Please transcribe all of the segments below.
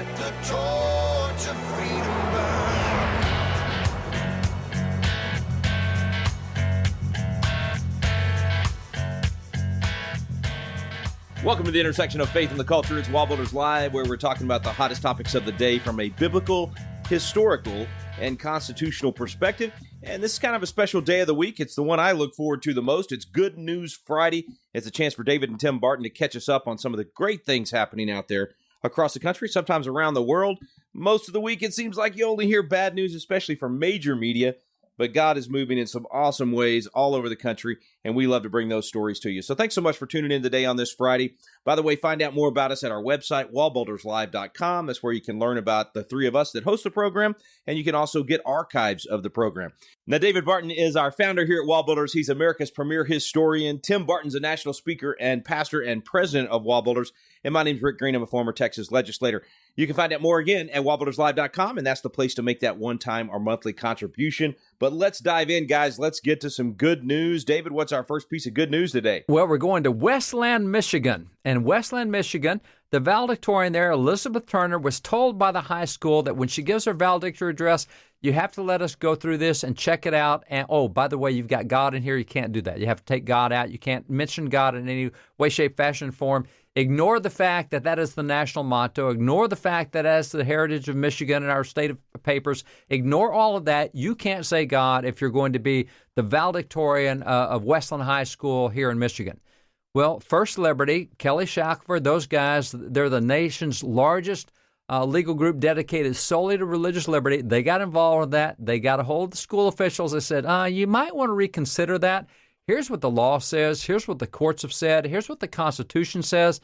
let the torch of freedom burn. Welcome to the intersection of faith and the culture. It's WallBuilders Live, where we're talking about the hottest topics of the day from a biblical, historical, and constitutional perspective. And this is kind of a special day of the week. It's the one I look forward to the most. It's Good News Friday. It's a chance for David and Tim Barton to catch us up on some of the great things happening out there across the country, sometimes around the world. Most of the week, it seems like you only hear bad news, especially from major media. But God is moving in some awesome ways all over the country, and we love to bring those stories to you. So thanks so much for tuning in today on this Friday. By the way, find out more about us at our website, wallbuilderslive.com. That's where you can learn about the three of us that host the program, and you can also get archives of the program. Now, David Barton is our founder here at WallBuilders. He's America's premier historian. Tim Barton's a national speaker and pastor and president of WallBuilders. And my name's Rick Green. I'm a former Texas legislator. You can find out more again at wallbuilderslive.com, and that's the place to make that one-time or monthly contribution. But let's dive in, guys. Let's get to some good news. David, what's our first piece of good news today? Well, we're going to Westland, Michigan. In Westland, Michigan, the valedictorian there, Elizabeth Turner, was told by the high school that when she gives her valedictory address, you have to let us go through this and check it out. And, oh, by the way, you've got God in here. You can't do that. You have to take God out. You can't mention God in any way, shape, fashion, form. Ignore the fact that that is the national motto. Ignore the fact that as the heritage of Michigan and our state of papers. Ignore all of that. You can't say God if you're going to be the valedictorian of Westland High School here in Michigan. Well, First Liberty, Kelly Shackelford, those guys, they're the nation's largest legal group dedicated solely to religious liberty. They got involved with that. They got a hold of the school officials. They said, you might want to reconsider that. Here's what the law says. Here's what the courts have said. Here's what the Constitution says.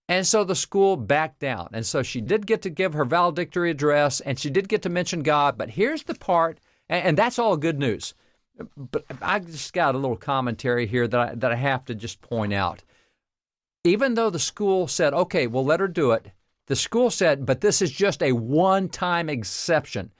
And so the school backed down. And so she did get to give her valedictory address, and she did get to mention God. But here's the part, and that's all good news. But I just got a little commentary here that I have to just point out. Even though the school said, okay, we'll let her do it, the school said, but this is just a one-time exception.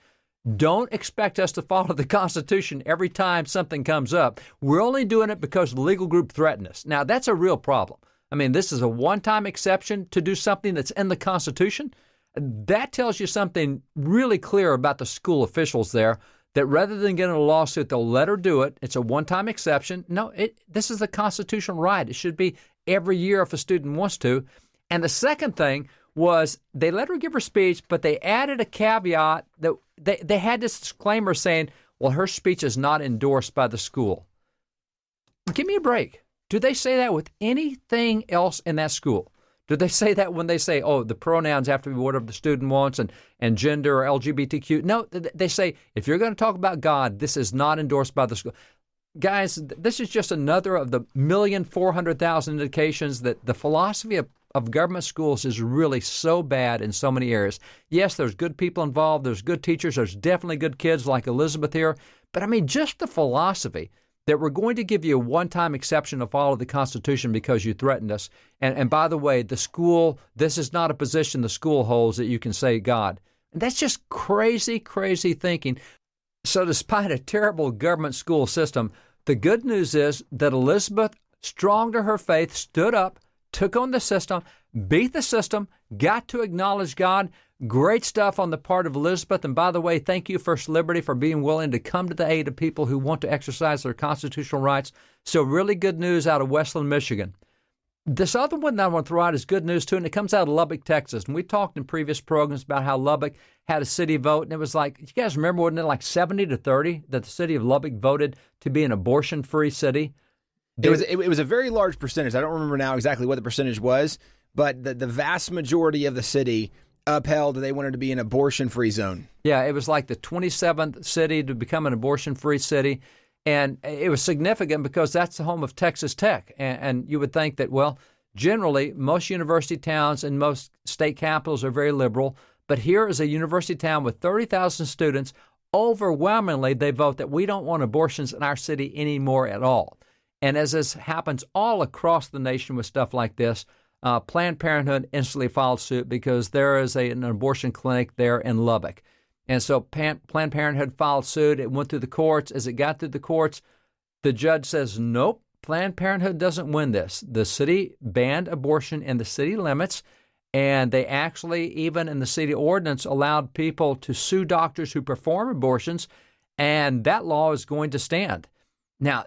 Don't expect us to follow the Constitution every time something comes up. We're only doing it because the legal group threatened us. Now, that's a real problem. I mean, this is a one-time exception to do something that's in the Constitution. That tells you something really clear about the school officials there, that rather than getting a lawsuit, they'll let her do it. It's a one-time exception. No, this is the constitutional right. It should be every year if a student wants to. And the second thing was they let her give her speech, but they added a caveat that they had this disclaimer saying, well, her speech is not endorsed by the school. Give me a break. Do they say that with anything else in that school? Do they say that when they say, oh, the pronouns have to be whatever the student wants and gender or LGBTQ? No, they say, if you're going to talk about God, this is not endorsed by the school. Guys, this is just another of the 1,400,000 indications that the philosophy of government schools is really so bad in so many areas. Yes, there's good people involved. There's good teachers. There's definitely good kids like Elizabeth here. But I mean, just the philosophy that we're going to give you a one-time exception to follow the Constitution because you threatened us. And by the way, the school, this is not a position the school holds that you can say God. And that's just crazy, crazy thinking. So despite a terrible government school system, the good news is that Elizabeth, strong to her faith, stood up, took on the system, beat the system, got to acknowledge God. Great stuff on the part of Elizabeth. And by the way, thank you, First Liberty, for being willing to come to the aid of people who want to exercise their constitutional rights. So really good news out of Westland, Michigan. This other one that I want to throw out is good news, too, and it comes out of Lubbock, Texas. And we talked in previous programs about how Lubbock had a city vote, and it was like, you guys remember, wasn't it like 70-30 that the city of Lubbock voted to be an abortion-free city? It was a very large percentage. I don't remember now exactly what the percentage was, but the vast majority of the city upheld they wanted to be an abortion-free zone. Yeah, it was like the 27th city to become an abortion-free city. And it was significant because that's the home of Texas Tech. And you would think that, well, generally, most university towns and most state capitals are very liberal. But here is a university town with 30,000 students. Overwhelmingly, they vote that we don't want abortions in our city anymore at all. And as this happens all across the nation with stuff like this, Planned Parenthood instantly filed suit because there is an abortion clinic there in Lubbock. And so Planned Parenthood filed suit. It went through the courts. As it got through the courts, the judge says, nope, Planned Parenthood doesn't win this. The city banned abortion in the city limits, And they actually, even in the city ordinance, allowed people to sue doctors who perform abortions, and that law is going to stand. Now,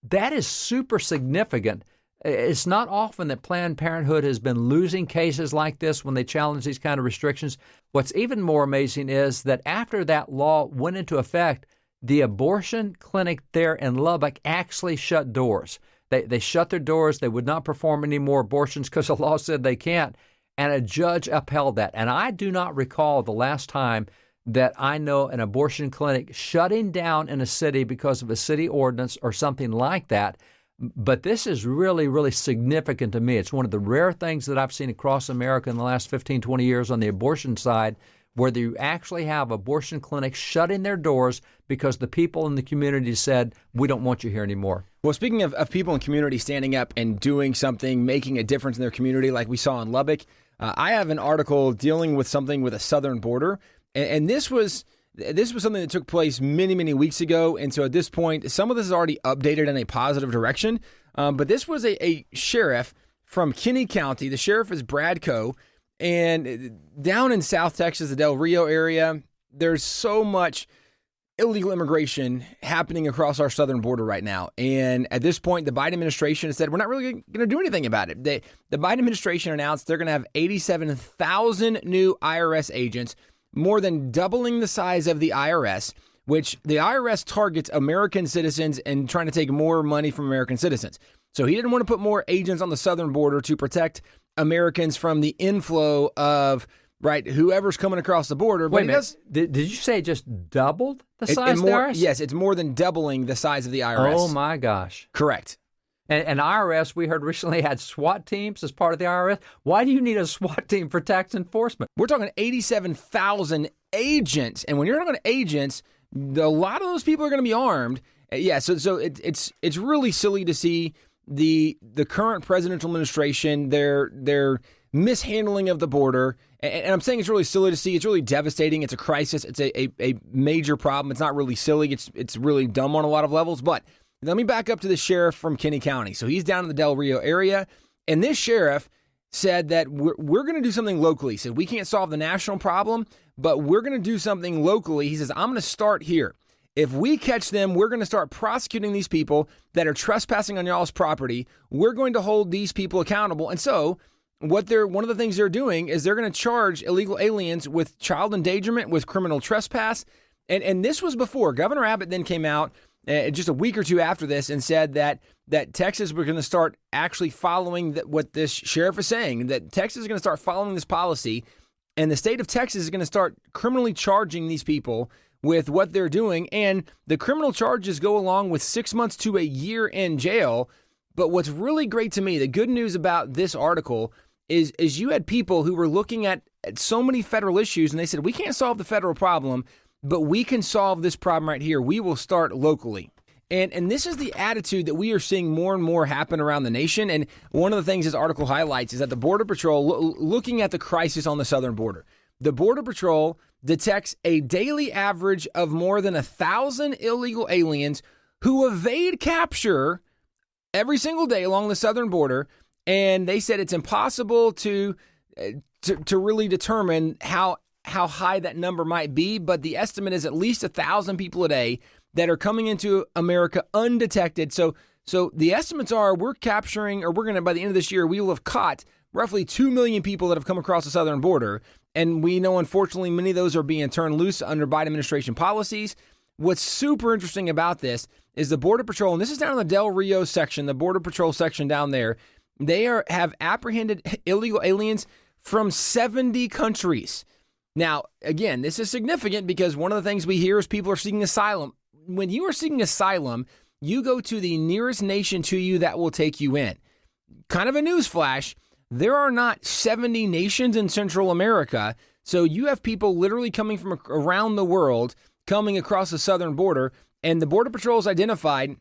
that is super significant. It's not often that Planned Parenthood has been losing cases like this when they challenge these kind of restrictions. What's even more amazing is that after that law went into effect, the abortion clinic there in Lubbock actually shut doors. They shut their doors. They would not perform any more abortions because the law said they can't. And a judge upheld that. And I do not recall the last time that I know an abortion clinic shutting down in a city because of a city ordinance or something like that. But this is really, really significant to me. It's one of the rare things that I've seen across America in the last 15, 20 years on the abortion side, where you actually have abortion clinics shutting their doors because the people in the community said, we don't want you here anymore. Well, speaking of people in community standing up and doing something, making a difference in their community like we saw in Lubbock, I have an article dealing with something with a southern border, and this was something that took place many, many weeks ago, and so at this point, some of this is already updated in a positive direction, but this was a sheriff from Kinney County. The sheriff is Brad Coe, and down in South Texas, the Del Rio area, there's so much illegal immigration happening across our southern border right now. And at this point, the Biden administration has said, we're not really going to do anything about it. The Biden administration announced they're going to have 87,000 new IRS agents, more than doubling the size of the IRS, which the IRS targets American citizens and trying to take more money from American citizens. So he didn't want to put more agents on the southern border to protect Americans from the inflow of whoever's coming across the border. But Wait a minute. Did you say it just doubled the size of the IRS? Yes, it's more than doubling the size of the IRS. Oh, my gosh. Correct. And IRS, we heard recently, had SWAT teams as part of the IRS. Why do you need a SWAT team for tax enforcement? We're talking 87,000 agents. And when you're talking agents, a lot of those people are going to be armed. Yeah, so it's really silly to see the current presidential administration, their mishandling of the border. And I'm saying it's really silly to see. It's really devastating. It's a crisis. It's a major problem. It's not really silly. It's really dumb on a lot of levels. But let me back up to the sheriff from Kinney County. So he's down in the Del Rio area. And this sheriff said that we're going to do something locally. He said, we can't solve the national problem, but we're going to do something locally. He says, I'm going to start here. If we catch them, we're going to start prosecuting these people that are trespassing on y'all's property. We're going to hold these people accountable. And so one of the things they're doing is they're going to charge illegal aliens with child endangerment, with criminal trespass. And this was before. Governor Abbott then came out just a week or two after this and said that Texas was going to start actually following what this sheriff is saying, that Texas is going to start following this policy, and the state of Texas is going to start criminally charging these people with what they're doing. And the criminal charges go along with 6 months to a year in jail. But what's really great to me, the good news about this article is you had people who were looking at so many federal issues, and they said, we can't solve the federal problem, but we can solve this problem right here. We will start locally. And this is the attitude that we are seeing more and more happen around the nation. And one of the things this article highlights is that the Border Patrol, looking at the crisis on the southern border, the Border Patrol detects a daily average of more than 1,000 illegal aliens who evade capture every single day along the southern border. And they said it's impossible to really determine how high that number might be, but the estimate is at least 1,000 people a day that are coming into America undetected. So the estimates are we're going to, by the end of this year, we will have caught roughly 2 million people that have come across the southern border. And we know, unfortunately, many of those are being turned loose under Biden administration policies. What's super interesting about this is the Border Patrol, and this is down in the Del Rio section, the Border Patrol section down there, they have apprehended illegal aliens from 70 countries. Now, again, this is significant because one of the things we hear is people are seeking asylum. When you are seeking asylum, you go to the nearest nation to you that will take you in. Kind of a newsflash, there are not 70 nations in Central America, so you have people literally coming from around the world coming across the southern border, and the Border Patrol has identified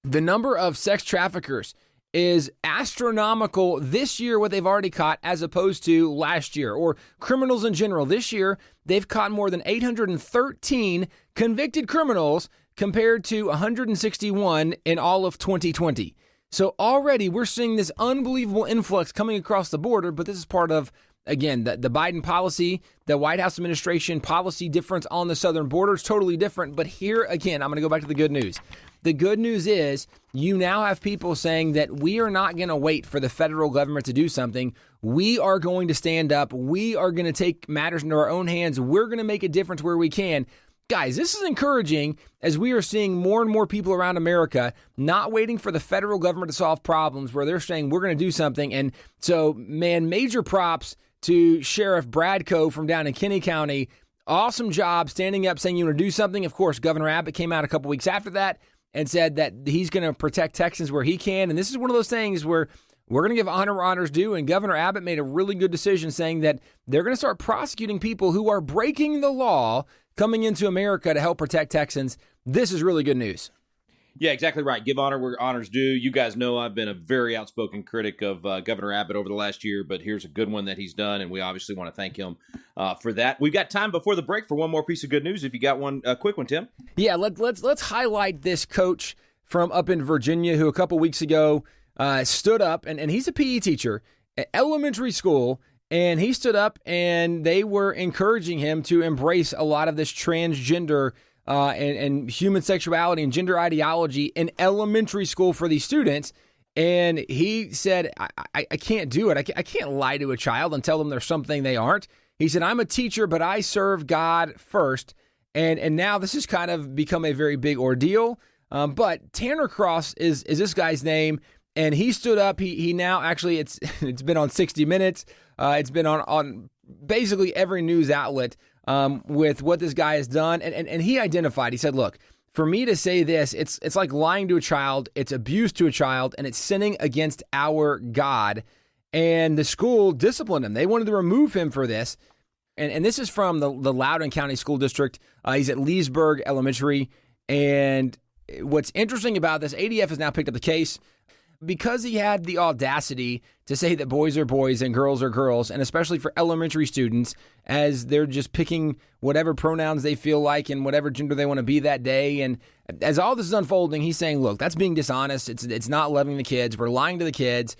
the number of sex traffickers is astronomical this year, what they've already caught, as opposed to last year, or criminals in general. This year, they've caught more than 813 convicted criminals compared to 161 in all of 2020. So already we're seeing this unbelievable influx coming across the border, but this is part of Again, the Biden policy, the White House administration policy difference on the southern border is totally different. But here, again, I'm going to go back to the good news. The good news is you now have people saying that we are not going to wait for the federal government to do something. We are going to stand up. We are going to take matters into our own hands. We're going to make a difference where we can. Guys, this is encouraging as we are seeing more and more people around America not waiting for the federal government to solve problems where they're saying we're going to do something. And so, man, major props to Sheriff Bradco from down in Kinney County. Awesome job standing up saying you want to do something. Of course, Governor Abbott came out a couple weeks after that and said that he's going to protect Texans where he can. And this is one of those things where we're going to give honor where honor's due. And Governor Abbott made a really good decision saying that they're going to start prosecuting people who are breaking the law coming into America to help protect Texans. This is really good news. Yeah, exactly right. Give honor where honor's due. You guys know I've been a very outspoken critic of Governor Abbott over the last year, but here's a good one that he's done, and we obviously want to thank him for that. We've got time before the break for one more piece of good news. If you got one, a quick one, Tim. Yeah, let's highlight this coach from up in Virginia who a couple weeks ago stood up, and he's a PE teacher at elementary school, and he stood up and they were encouraging him to embrace a lot of this transgender and human sexuality and gender ideology in elementary school for these students. And he said, I can't do it. I can't lie to a child and tell them they're something they aren't. He said, I'm a teacher, but I serve God first. And now this has kind of become a very big ordeal. But Tanner Cross is this guy's name. And he stood up. He now actually it's been on 60 Minutes. It's been on basically every news outlet with what this guy has done. And he identified, he said, look, for me to say this, it's like lying to a child, it's abuse to a child, and it's sinning against our God. And the school disciplined him. They wanted to remove him for this. And this is from the Loudoun County School District. He's at Leesburg Elementary. And what's interesting about this, ADF has now picked up the case because he had the audacity to say that boys are boys and girls are girls, and especially for elementary students, as they're just picking whatever pronouns they feel like and whatever gender they want to be that day. And as all this is unfolding, he's saying, look, that's being dishonest. It's not loving the kids. We're lying to the kids.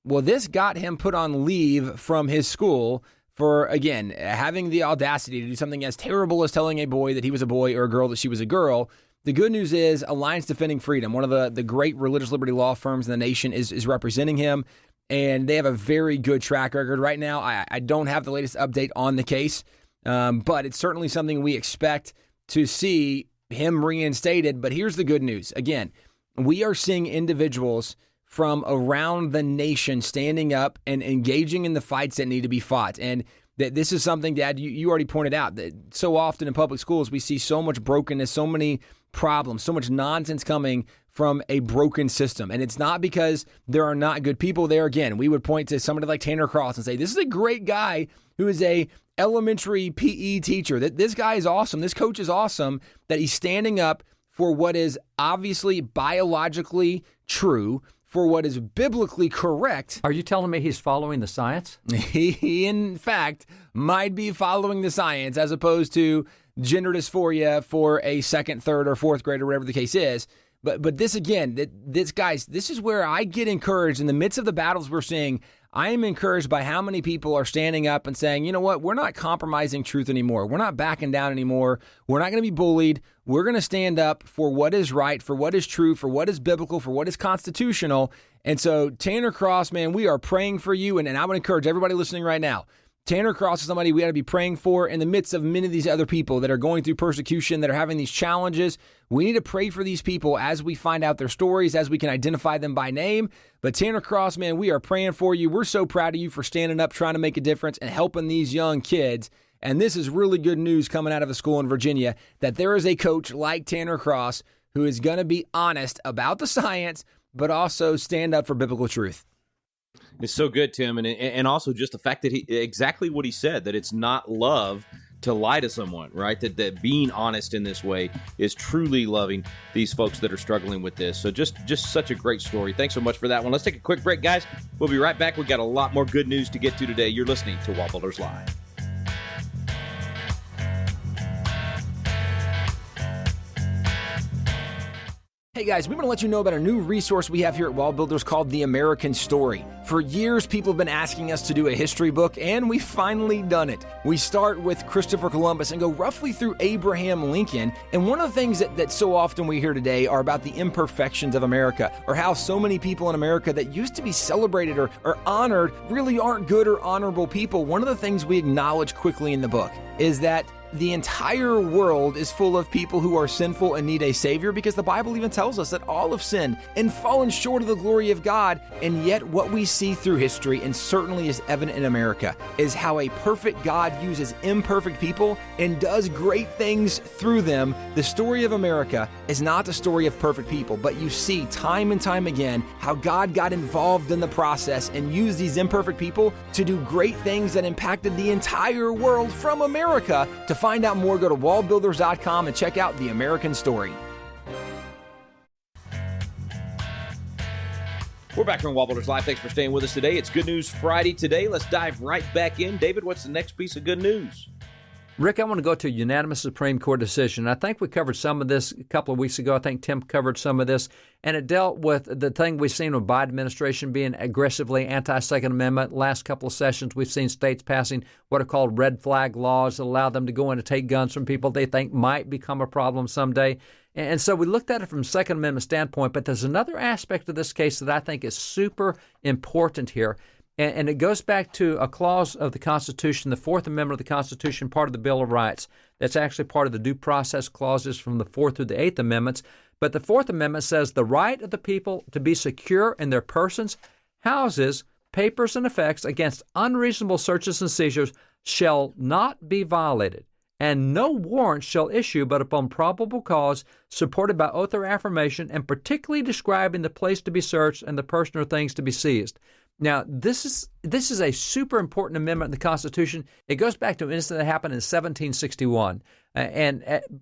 Well, this got him put on leave from his school for, again, having the audacity to do something as terrible as telling a boy that he was a boy or a girl that she was a girl. The good news is Alliance Defending Freedom, one of the great religious liberty law firms in the nation, is representing him, and they have a very good track record. Right now, I don't have the latest update on the case, but it's certainly something we expect to see him reinstated. But here's the good news. Again, we are seeing individuals from around the nation standing up and engaging in the fights that need to be fought. And that this is something, Dad, you already pointed out, that so often in public schools we see so much brokenness, so many problems, so much nonsense coming from a broken system. And it's not because there are not good people there. Again, we would point to somebody like Tanner Cross and say, this is a great guy who is a elementary PE teacher. That this guy is awesome. This coach is awesome, that he's standing up for what is obviously biologically true, for what is biblically correct. Are you telling me he's following the science? He, in fact, might be following the science as opposed to gender dysphoria for a second, third, or fourth grade or whatever the case is. But this, again, this guys, this is where I get encouraged in the midst of the battles we're seeing. I am encouraged by how many people are standing up and saying, you know what, we're not compromising truth anymore. We're not backing down anymore. We're not going to be bullied. We're going to stand up for what is right, for what is true, for what is biblical, for what is constitutional. And so, Tanner Cross, man, we are praying for you. And I would encourage everybody listening right now, Tanner Cross is somebody we got to be praying for in the midst of many of these other people that are going through persecution, that are having these challenges. We need to pray for these people as we find out their stories, as we can identify them by name. But Tanner Cross, man, we are praying for you. We're so proud of you for standing up, trying to make a difference, and helping these young kids. And this is really good news coming out of a school in Virginia, that there is a coach like Tanner Cross who is going to be honest about the science, but also stand up for biblical truth. It's so good, Tim, and also just the fact that exactly what he said, that it's not love to lie to someone, right? That being honest in this way is truly loving these folks that are struggling with this. So just such a great story. Thanks so much for that one. Let's take a quick break, guys. We'll be right back. We've got a lot more good news to get to today. You're listening to WallBuilders Live. Hey guys, we want to let you know about a new resource we have here at WallBuilders called The American Story. For years, people have been asking us to do a history book, and we've finally done it. We start with Christopher Columbus and go roughly through Abraham Lincoln, and one of the things that so often we hear today are about the imperfections of America, or how so many people in America that used to be celebrated or honored really aren't good or honorable people. One of the things we acknowledge quickly in the book is that the entire world is full of people who are sinful and need a Savior, because the Bible even tells us that all have sinned and fallen short of the glory of God. And yet what we see through history, and certainly is evident in America, is how a perfect God uses imperfect people and does great things through them. The story of America is not the story of perfect people, but you see time and time again how God got involved in the process and used these imperfect people to do great things that impacted the entire world from America. To find out more, go to wallbuilders.com and check out The American Story. We're back here on WallBuilders Live. Thanks for staying with us today. It's Good News Friday today. Let's dive right back in. David, what's the next piece of good news? Rick, I want to go to a unanimous Supreme Court decision. I think we covered some of this a couple of weeks ago. I think Tim covered some of this, and it dealt with the thing we've seen with Biden administration being aggressively anti-Second Amendment. Last couple of sessions, we've seen states passing what are called red flag laws that allow them to go in and take guns from people they think might become a problem someday. And so we looked at it from a Second Amendment standpoint, but there's another aspect of this case that I think is super important here. And it goes back to a clause of the Constitution, the Fourth Amendment of the Constitution, part of the Bill of Rights. That's actually part of the due process clauses from the Fourth through the Eighth Amendments. But the Fourth Amendment says the right of the people to be secure in their persons, houses, papers, and effects against unreasonable searches and seizures shall not be violated, and no warrant shall issue but upon probable cause, supported by oath or affirmation, and particularly describing the place to be searched and the person or things to be seized. Now, this is a super important amendment in the Constitution. It goes back to an incident that happened in 1761.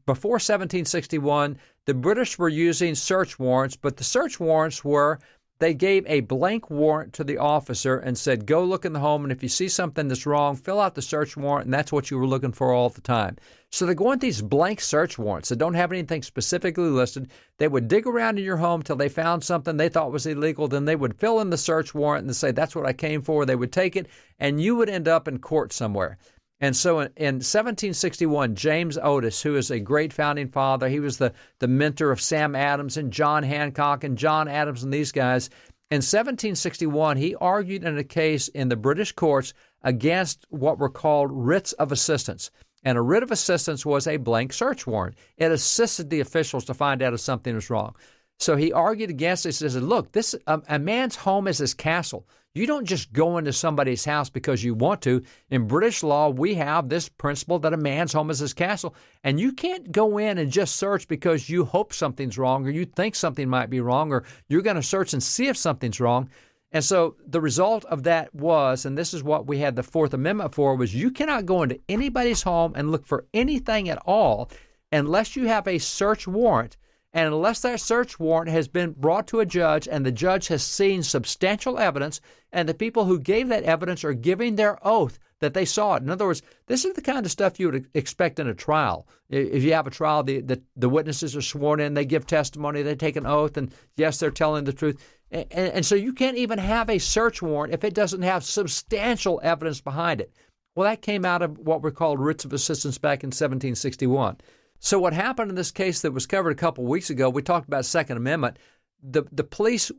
Before 1761, the British were using search warrants, but the search warrants were, they gave a blank warrant to the officer and said, go look in the home, and if you see something that's wrong, fill out the search warrant, and that's what you were looking for all the time. So they're going these blank search warrants that don't have anything specifically listed. They would dig around in your home till they found something they thought was illegal. Then they would fill in the search warrant and say, that's what I came for. They would take it, and you would end up in court somewhere. And so in 1761, James Otis, who is a great founding father, he was the mentor of Sam Adams and John Hancock and John Adams and these guys. In 1761, he argued in a case in the British courts against what were called writs of assistance. And a writ of assistance was a blank search warrant. It assisted the officials to find out if something was wrong. So he argued against it. He said, look, a man's home is his castle. You don't just go into somebody's house because you want to. In British law, we have this principle that a man's home is his castle. And you can't go in and just search because you hope something's wrong or you think something might be wrong or you're going to search and see if something's wrong. And so the result of that was, and this is what we had the Fourth Amendment for, was you cannot go into anybody's home and look for anything at all unless you have a search warrant. And unless that search warrant has been brought to a judge and the judge has seen substantial evidence and the people who gave that evidence are giving their oath that they saw it. In other words, this is the kind of stuff you would expect in a trial. If you have a trial, the witnesses are sworn in, they give testimony, they take an oath, and yes, they're telling the truth. And so you can't even have a search warrant if it doesn't have substantial evidence behind it. Well, that came out of what were called writs of assistance back in 1761. So what happened in this case that was covered a couple of weeks ago, we talked about Second Amendment. The police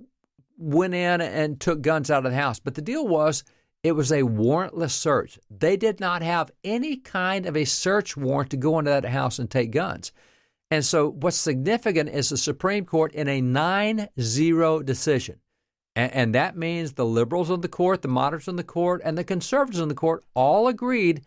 went in and took guns out of the house. But the deal was it was a warrantless search. They did not have any kind of a search warrant to go into that house and take guns. And so what's significant is the Supreme Court in a 9-0 decision. And that means the liberals in the court, the moderates in the court, and the conservatives in the court all agreed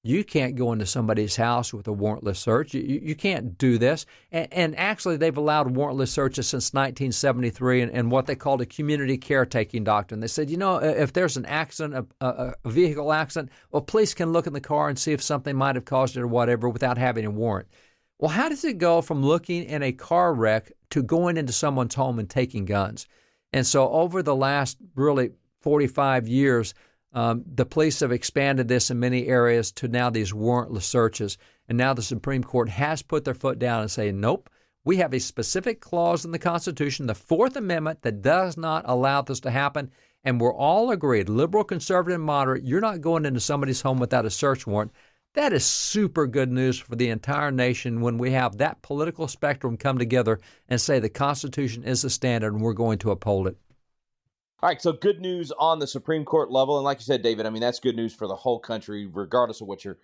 you can't go into somebody's house with a warrantless search. You can't do this. And actually, they've allowed warrantless searches since 1973 and what they called a community caretaking doctrine. They said, if there's an accident, a vehicle accident, well, police can look in the car and see if something might have caused it or whatever without having a warrant. Well, how does it go from looking in a car wreck to going into someone's home and taking guns? And so over the last really 45 years, the police have expanded this in many areas to now these warrantless searches. And now the Supreme Court has put their foot down and say, nope, We have a specific clause in the Constitution, the Fourth Amendment, that does not allow this to happen. And we're all agreed, liberal, conservative, moderate, you're not going into somebody's home without a search warrant. That is super good news for the entire nation when we have that political spectrum come together and say the Constitution is the standard and we're going to uphold it. All right, so good news on the Supreme Court level. And like you said, David, I mean, that's good news for the whole country, regardless of what your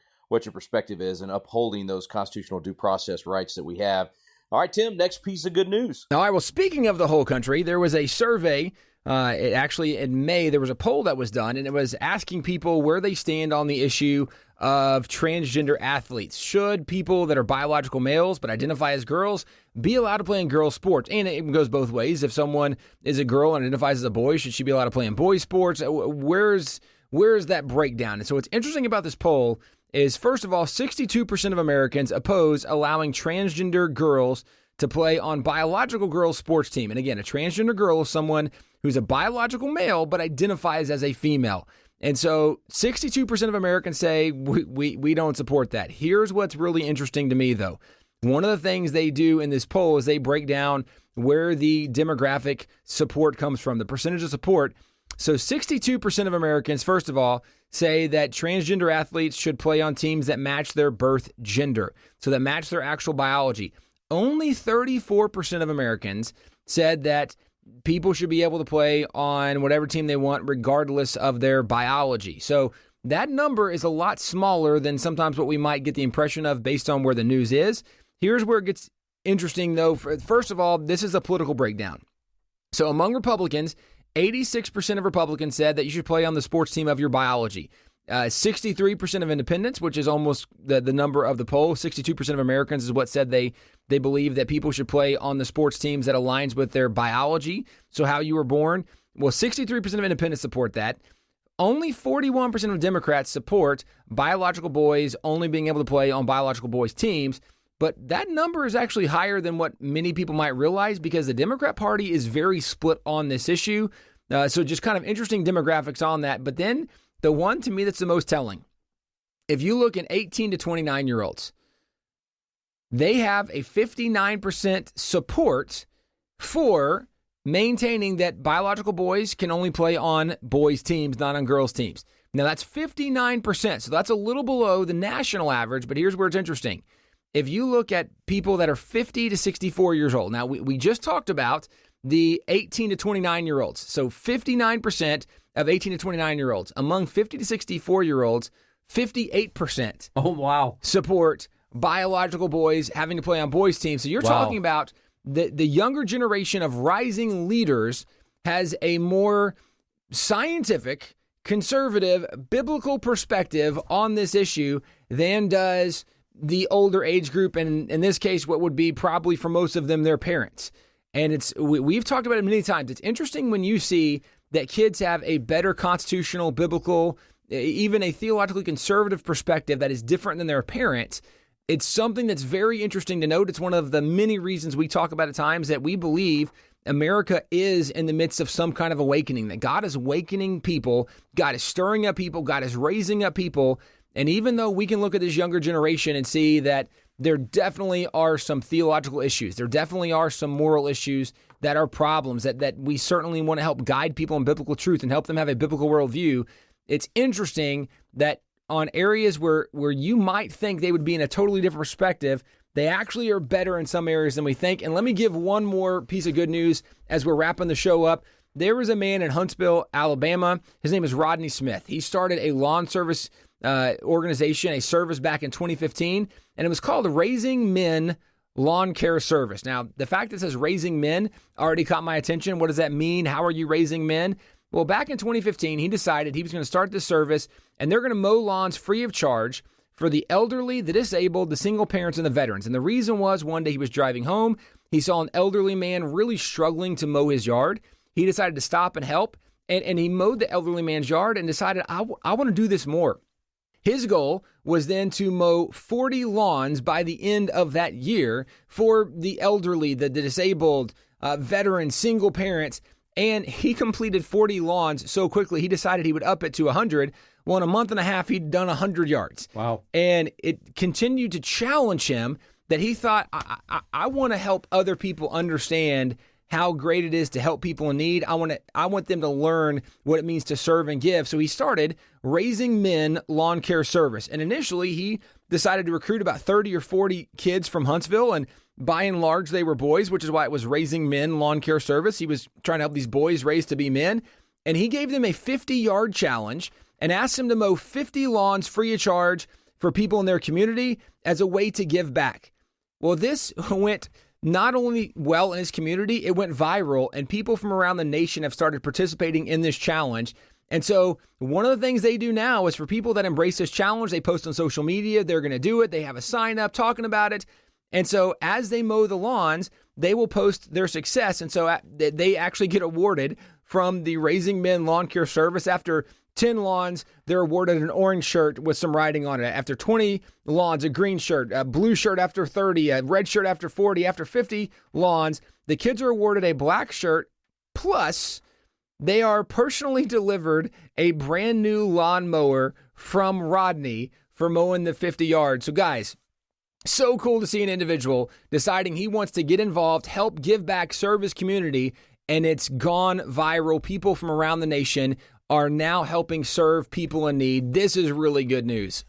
perspective is, and upholding those constitutional due process rights that we have. All right, Tim, next piece of good news. All right, well, speaking of the whole country, there was a survey. Actually, in May, there was a poll that was done, and it was asking people where they stand on the issue of transgender athletes. Should people that are biological males but identify as girls be allowed to play in girls' sports? And it goes both ways. If someone is a girl and identifies as a boy, should she be allowed to play in boys' sports? Where's that breakdown? And so what's interesting about this poll is, first of all, 62% of Americans oppose allowing transgender girls to play on biological girls' sports team. And again, a transgender girl is someone who's a biological male but identifies as a female. And so 62% of Americans say we don't support that. Here's what's really interesting to me, though. One of the things they do in this poll is they break down where the demographic support comes from, the percentage of support. So 62% of Americans, first of all, say that transgender athletes should play on teams that match their birth gender, so that match their actual biology. Only 34% of Americans said that people should be able to play on whatever team they want, regardless of their biology. So that number is a lot smaller than sometimes what we might get the impression of based on where the news is. Here's where it gets interesting, though. First of all, this is a political breakdown. So among Republicans, 86% of Republicans said that you should play on the sports team of your biology. 63% of independents, which is almost the number of the poll, 62% of Americans is what said they believe that people should play on the sports teams that aligns with their biology, so how you were born. Well, 63% of independents support that. Only 41% of Democrats support biological boys only being able to play on biological boys teams, but that number is actually higher than what many people might realize because the Democrat Party is very split on this issue. So just kind of interesting demographics on that. But then the one to me that's the most telling, if you look at 18 to 29-year-olds, they have a 59% support for maintaining that biological boys can only play on boys' teams, not on girls' teams. Now, that's 59%, so that's a little below the national average, but here's where it's interesting. If you look at people that are 50 to 64 years old, now we just talked about the 18 to 29-year-olds, so 59% of 18 to 29-year-olds. Among 50 to 64-year-olds, 58% support biological boys having to play on boys' teams. So you're talking about the younger generation of rising leaders has a more scientific, conservative, biblical perspective on this issue than does the older age group, and in this case, what would be probably for most of them their parents. And we've talked about it many times. It's interesting when you see that kids have a better constitutional, biblical, even a theologically conservative perspective that is different than their parents. It's something that's very interesting to note. It's one of the many reasons we talk about at times that we believe America is in the midst of some kind of awakening, that God is awakening people, God is stirring up people, God is raising up people. And even though we can look at this younger generation and see that there definitely are some theological issues, there definitely are some moral issues that are problems, that we certainly want to help guide people in biblical truth and help them have a biblical worldview, it's interesting that on areas where you might think they would be in a totally different perspective, they actually are better in some areas than we think. And let me give one more piece of good news as we're wrapping the show up. There was a man in Huntsville, Alabama. His name is Rodney Smith. He started a lawn service organization, a service back in 2015, and it was called Raising Men Lawn Care Service. Now, the fact that it says Raising Men already caught my attention. What does that mean? How are you raising men? Well, back in 2015, he decided he was going to start this service, and they're going to mow lawns free of charge for the elderly, the disabled, the single parents, and the veterans. And the reason was one day he was driving home. He saw an elderly man really struggling to mow his yard. He decided to stop and help, and he mowed the elderly man's yard and decided, I want to do this more. His goal was then to mow 40 lawns by the end of that year for the elderly, the disabled, veterans, single parents. And he completed 40 lawns so quickly, he decided he would up it to 100. Well, in a month and a half, he'd done 100 yards. Wow. And it continued to challenge him that he thought, I want to help other people understand how great it is to help people in need. I want them to learn what it means to serve and give. So he started Raising Men Lawn Care Service. And initially he decided to recruit about 30 or 40 kids from Huntsville. And by and large, they were boys, which is why it was Raising Men Lawn Care Service. He was trying to help these boys raise to be men. And he gave them a 50-yard challenge and asked them to mow 50 lawns free of charge for people in their community as a way to give back. Well, this went not only well in his community, it went viral, and people from around the nation have started participating in this challenge. And so one of the things they do now is for people that embrace this challenge, they post on social media, they're going to do it. They have a sign up talking about it. And so as they mow the lawns, they will post their success. And so they actually get awarded from the Raising Men Lawn Care Service. After 10 lawns, they're awarded an orange shirt with some writing on it. After 20 lawns, a green shirt, a blue shirt after 30, a red shirt after 40. After 50 lawns, the kids are awarded a black shirt, plus they are personally delivered a brand new lawnmower from Rodney for mowing the 50 yards. So guys, so cool to see an individual deciding he wants to get involved, help give back, serve his community, and it's gone viral. People from around the nation are now helping serve people in need. This is really good news.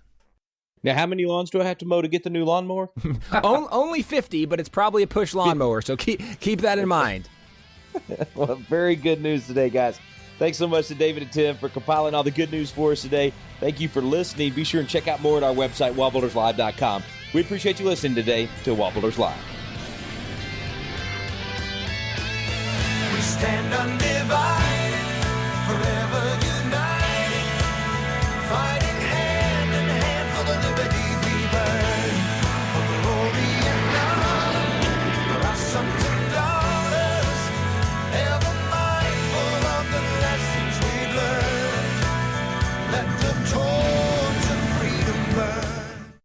Now, how many lawns do I have to mow to get the new lawnmower? Only 50, but it's probably a push lawnmower, so keep that in mind. Well, very good news today, guys. Thanks so much to David and Tim for compiling all the good news for us today. Thank you for listening. Be sure and check out more at our website, WallBuildersLive.com. We appreciate you listening today to WallBuilders Live. We stand undivided.